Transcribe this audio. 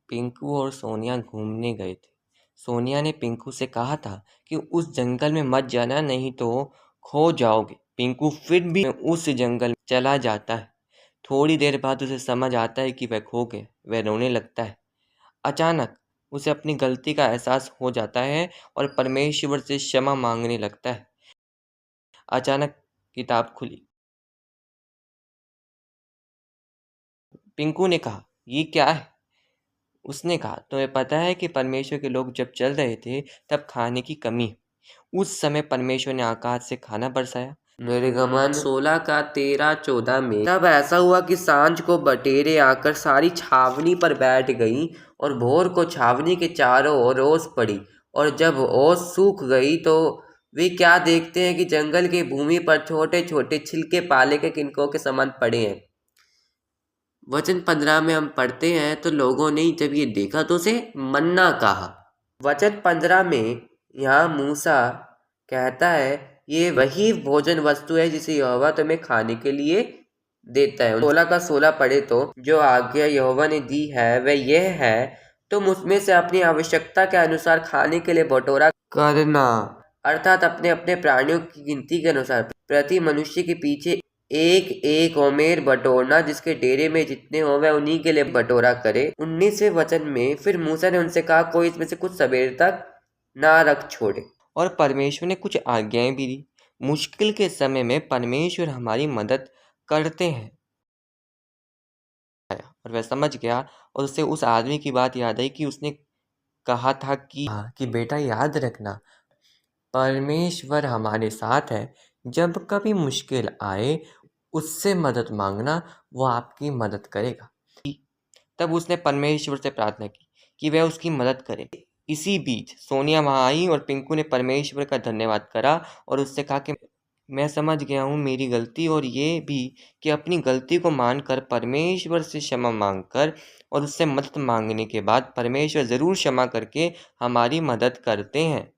पिंकू और सोनिया घूमने गए थे। सोनिया ने पिंकू से कहा था कि उस जंगल में मत जाना, नहीं तो खो जाओगे। पिंकू फिर भी उस जंगल में चला जाता है। थोड़ी देर बाद उसे समझ आता है कि वह खो गया। वह रोने लगता है। अचानक उसे अपनी गलती का एहसास हो जाता है और परमेश्वर से क्षमा मांगने लगता है। अचानक किताब खुली। पिंकू ने कहा, ये क्या है? उसने कहा, तुम्हें पता है कि परमेश्वर के लोग जब चल रहे थे तब खाने की कमी। उस समय परमेश्वर ने आकाश से खाना बरसाया। निर्गमन 16 का 13-14 में तब ऐसा हुआ कि सांझ को बटेरें आकर सारी छावनी पर बैठ गईं और भोर को छावनी के चारों ओर ओस पड़ी। और जब ओस सूख गई तो वे क्या देखते हैं कि जंगल की भूमि पर छोटे छोटे छिलके पाले के किनकों के समान पड़े हैं। वचन 15 में हम पढ़ते हैं, तो लोगों ने जब ये देखा तो उसे मन्ना कहा। वचन 15 में यहाँ मूसा कहता है, ये वही भोजन वस्तु है जिसे यहोवा तुम्हें खाने के लिए देता है। 16 का 16 पढ़े तो, जो आज्ञा यहोवा ने दी है वह यह है, तुम उसमें से अपनी आवश्यकता के अनुसार खाने के लिए बटोरा करना, अर्थात अपने अपने प्राणियों की गिनती के अनुसार प्रति मनुष्य के पीछे एक एक ओमेर बटोरना, जिसके डेरे में जितने हो वह उन्हीं के लिए बटोरा करे। 19वें वचन में फिर मूसा ने उनसे कहा, कोई इसमें से कुछ सवेरे तक ना रख छोड़े। और परमेश्वर ने कुछ आज्ञाएं भी दी। मुश्किल के समय में परमेश्वर हमारी मदद करते हैं। और वह समझ गया और उसे उस आदमी की बात याद आई कि उसने कहा था कि बेटा याद रखना, परमेश्वर हमारे साथ है। जब कभी मुश्किल आए उससे मदद मांगना, वो आपकी मदद करेगा। तब उसने परमेश्वर से प्रार्थना की कि वह उसकी मदद करे। इसी बीच सोनिया वहाँ आई और पिंकू ने परमेश्वर का धन्यवाद करा और उससे कहा कि मैं समझ गया हूँ मेरी गलती, और ये भी कि अपनी गलती को मानकर परमेश्वर से क्षमा मांगकर और उससे मदद मांगने के बाद परमेश्वर ज़रूर क्षमा करके हमारी मदद करते हैं।